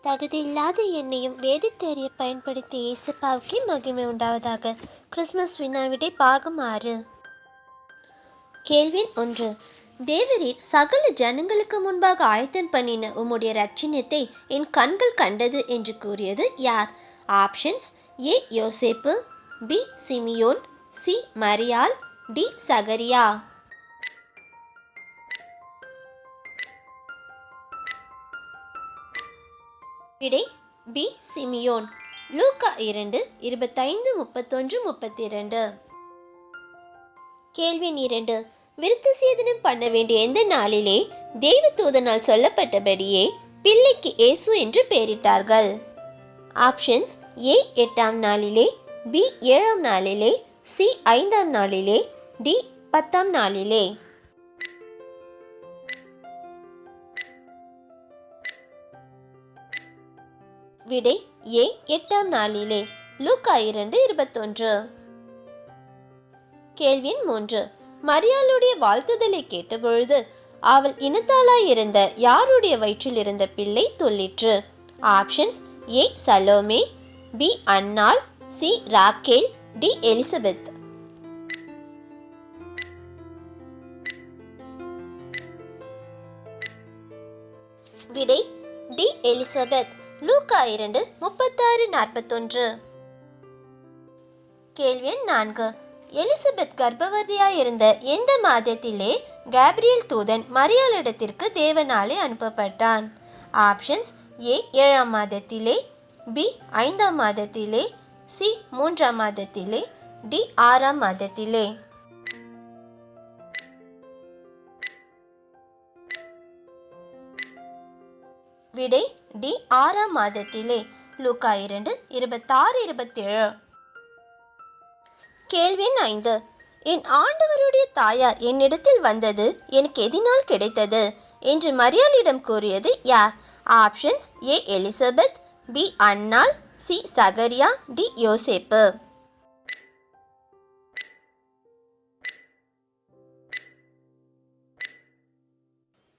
தகுதியில்லாத என்னையும் வேதித்தறிய பயன்படுத்திய இயேசுப்பாவுக்கே மகிமை உண்டாவதாக. கிறிஸ்மஸ் வினாவிடை பாகம் 6. கேள்வி 1. தேவரீர் சகல ஜனங்களுக்கு முன்பாக ஆயத்தம் பண்ணின உம்முடைய இரட்சணியத்தை என் கண்கள் கண்டது என்று கூறியது யார்? ஆப்ஷன்ஸ்: ஏ யோசேப்பு, பி சிமியோன், சி மரியாள், டி சகரியா. விடை பி சிமியோன். லூக்கா 2 25 31 32. கேள்வி 2. விருத்த சேதனம் பண்ண வேண்டிய எந்த நாளிலே தேவதூதனால் சொல்லப்பட்டபடியே பிள்ளைக்கு இயேசு என்று பெயரிட்டார்கள்? ஆப்ஷன்ஸ்: ஏ 8ஆம் நாளிலே, பி 7ஆம் நாளிலே, சி 5ஆம் நாளிலே, டி 10ஆம் நாளிலே. விடை ஏ 8ஆம் நாளிலே. லூக்கா 2 21. கேள்வி 3. மரியாளுடைய வாழ்த்துதலை கேட்டபொழுது அவள் இனத்தாளாயிருந்த யாருடைய வயிற்றில் இருந்த பிள்ளை துள்ளிற்று? ஆப்ஷன்ஸ்: ஏ சலோமே, பி அன்னாள், சி ராக்கேல், டி எலிசபெத். விடை டி எலிசபெத். லூக்கா 2 36 41. கேள்வி 4. எலிசபெத் கர்ப்பவதியாயிருந்த எந்த மாதத்திலே கேப்ரியல் தூதன் மரியாளிடத்திற்கு தேவனாலே அனுப்பப்பட்டான்? ஆப்ஷன்ஸ்: ஏ 7ஆம் மாதத்திலே, பி 5ஆம் மாதத்திலே, சி 3ஆம் மாதத்திலே, டி 6ஆம் மாதத்திலே. விடை டி 6ஆம் மாதத்திலே. லூக்கா 2 26 27. கேள்வி 5. என் ஆண்டவருடைய தாயார் என்னிடத்தில் வந்தது எனக்கு எதினால் கிடைத்தது என்று மரியாளிடம் கூறியது யார்? ஆப்ஷன்ஸ்: ஏ எலிசபெத், பி அன்னாள், சி சகரியா, டி யோசேப்பு.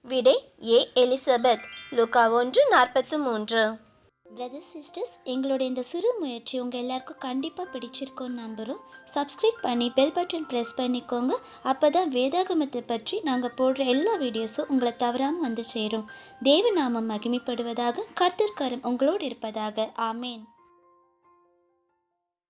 விடை ஏ எலிசபெத். லூக்கா 1 43. பிரதர்ஸ் சிஸ்டர்ஸ், எங்களோட இந்த சிறு முயற்சி உங்கள் எல்லாருக்கும் கண்டிப்பாக பிடிச்சிருக்கோன்னு நம்புகிறோம். சப்ஸ்கிரைப் பண்ணி பெல் பட்டன் ப்ரெஸ் பண்ணிக்கோங்க. அப்போ தான் வேதாகமத்தை பற்றி நாங்கள் போடுற எல்லா வீடியோஸும் உங்களை தவறாமல் வந்து சேரும். தேவநாமம் மகிமைப்படுவதாக. கர்த்தர் கரம் உங்களோடு இருப்பதாக. ஆமேன்.